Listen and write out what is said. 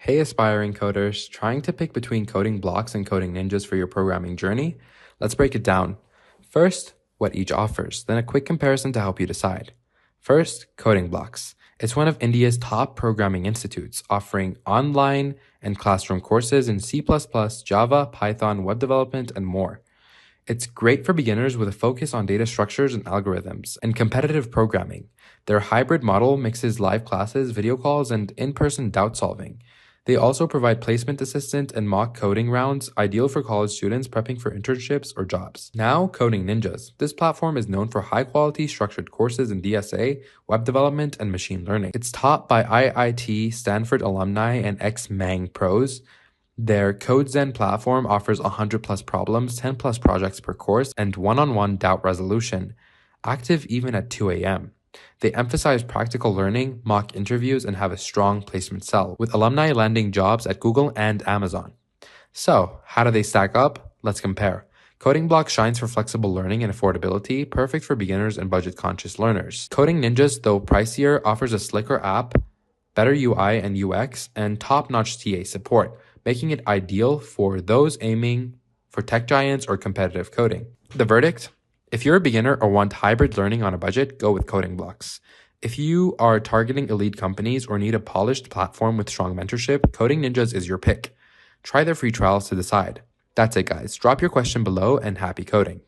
Hey aspiring coders, trying to pick between coding blocks and coding ninjas for your programming journey? Let's break it down. First, what each offers, then a quick comparison to help you decide. First, coding blocks. It's one of India's top programming institutes, offering online and classroom courses in C++, Java, Python, web development, and more. It's great for beginners with a focus on data structures and algorithms and competitive programming. Their hybrid model mixes live classes, video calls, and in-person doubt solving. They also provide placement assistant and mock coding rounds, ideal for college students prepping for internships or jobs. Now, Coding Ninjas. This platform is known for high-quality structured courses in DSA, web development, and machine learning. It's taught by IIT, Stanford alumni, and ex-Mang pros. Their CodeZen platform offers 100 plus problems, 10 plus projects per course, and one-on-one doubt resolution, active even at 2 a.m. They emphasize practical learning, mock interviews, and have a strong placement cell, with alumni landing jobs at Google and Amazon. So, how do they stack up? Let's compare. Coding Block shines for flexible learning and affordability, perfect for beginners and budget-conscious learners. Coding Ninjas, though pricier, offers a slicker app, better UI and UX, and top-notch TA support, making it ideal for those aiming for tech giants or competitive coding. The verdict? If you're a beginner or want hybrid learning on a budget, go with Coding Blocks. If you are targeting elite companies or need a polished platform with strong mentorship, Coding Ninjas is your pick. Try their free trials to decide. That's it, guys. Drop your question below and happy coding.